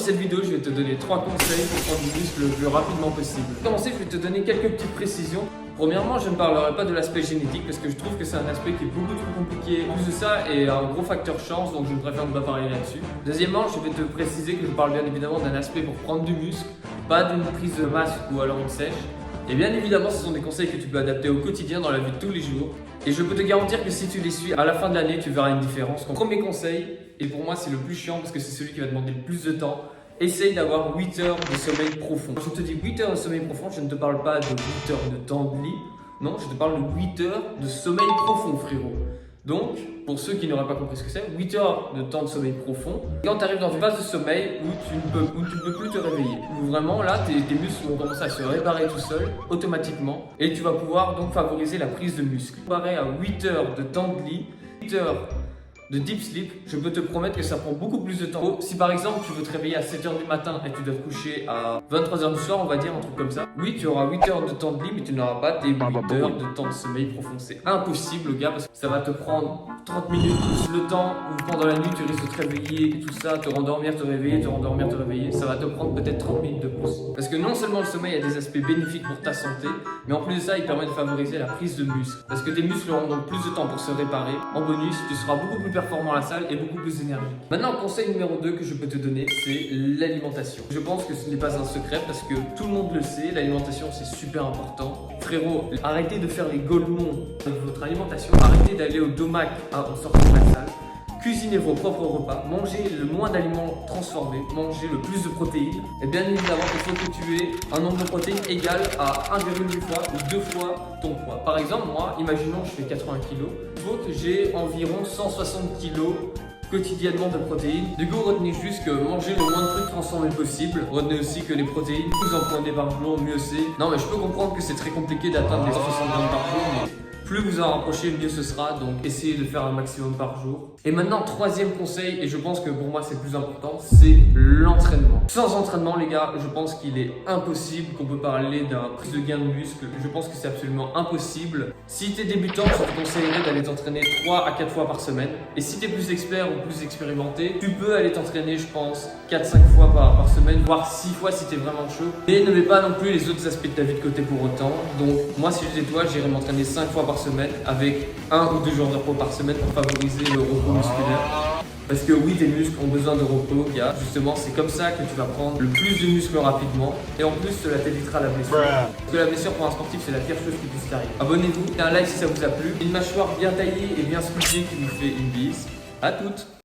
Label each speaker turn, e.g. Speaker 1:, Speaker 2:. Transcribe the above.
Speaker 1: cette vidéo, je vais te donner 3 conseils pour prendre du muscle le plus rapidement possible. Pour commencer, je vais te donner quelques petites précisions. Premièrement, je ne parlerai pas de l'aspect génétique parce que je trouve que c'est un aspect qui est beaucoup trop compliqué. En plus de ça, et un gros facteur chance, donc je préfère ne pas parler là-dessus. Deuxièmement, je vais te préciser que je parle bien évidemment d'un aspect pour prendre du muscle, pas d'une prise de masse ou alors une sèche. Et bien évidemment, ce sont des conseils que tu peux adapter au quotidien dans la vie de tous les jours. Et je peux te garantir que si tu les suis, à la fin de l'année, tu verras une différence. Donc, premier conseil, et pour moi c'est le plus chiant parce que c'est celui qui va demander le plus de temps, essaye d'avoir 8 heures de sommeil profond. Quand je te dis 8 heures de sommeil profond, je ne te parle pas de 8 heures de temps de lit. Non, je te parle de 8 heures de sommeil profond, frérot. Donc, pour ceux qui n'auraient pas compris ce que c'est, 8 heures de temps de sommeil profond, quand tu arrives dans une phase de sommeil où tu ne peux plus te réveiller, où vraiment là, tes muscles vont commencer à se réparer tout seuls, automatiquement, et tu vas pouvoir donc favoriser la prise de muscle. Comparé à 8 heures de temps de lit, 8 heures de deep sleep, je peux te promettre que ça prend beaucoup plus de temps. Si par exemple tu veux te réveiller à 7h du matin et tu dois te coucher à 23h du soir, on va dire un truc comme ça, oui, tu auras 8 heures de temps de lit, mais tu n'auras pas tes 8 heures de temps de sommeil profond. C'est impossible, gars, parce que ça va te prendre 30 minutes plus le temps où pendant la nuit tu risques de te réveiller et tout ça, te rendormir, te réveiller, te rendormir, te réveiller. Ça va te prendre peut-être 30 minutes de plus. Parce que non seulement le sommeil a des aspects bénéfiques pour ta santé, mais en plus de ça, il permet de favoriser la prise de muscle. Parce que tes muscles auront donc plus de temps pour se réparer. En bonus, tu seras beaucoup plus performant à la salle et beaucoup plus énergique. Maintenant, conseil numéro 2 que je peux te donner, c'est l'alimentation. Je pense que ce n'est pas un secret parce que tout le monde le sait, l'alimentation c'est super important. Frérot, arrêtez de faire les golemons avec votre alimentation, arrêtez d'aller au domac en sortant de la salle. Cuisinez vos propres repas, mangez le moins d'aliments transformés, mangez le plus de protéines. Et bien évidemment, il faut que tu aies un nombre de protéines égal à 1,8 fois ou 2 fois ton poids. Par exemple, moi, imaginons que je fais 80 kg, il faut que j'ai environ 160 kg quotidiennement de protéines. Du coup, retenez juste que manger le moins de trucs transformés possible. Retenez aussi que les protéines, plus vous en prenez par jour, mieux c'est. Non, mais je peux comprendre que c'est très compliqué d'atteindre les 160 grammes par jour, mais plus vous en rapprochez, mieux ce sera. Donc, essayez de faire un maximum par jour. Et maintenant, troisième conseil, et je pense que pour moi c'est le plus important, c'est l'entraînement. Sans entraînement, les gars, je pense qu'il est impossible qu'on peut parler d'un prise de gain de muscle. Je pense que c'est absolument impossible. Si tu es débutant, je te conseillerais d'aller t'entraîner 3 à 4 fois par semaine. Et si tu es plus expert ou plus expérimenté, tu peux aller t'entraîner, je pense, 4-5 fois par semaine, voire 6 fois si tu es vraiment chaud. Mais ne mets pas non plus les autres aspects de ta vie de côté pour autant. Donc, moi, si j'étais toi, j'irais m'entraîner 5 fois par semaine avec 1 ou 2 jours de repos par semaine pour favoriser le repos musculaire. Parce que oui, tes muscles ont besoin de repos, gars. Justement, c'est comme ça que tu vas prendre le plus de muscles rapidement. Et en plus, cela t'évitera la blessure. Parce que la blessure pour un sportif, c'est la pire chose qui puisse t'arriver. Abonnez-vous, mettez un like si ça vous a plu. Une mâchoire bien taillée et bien sculptée qui vous fait une bise. À toutes!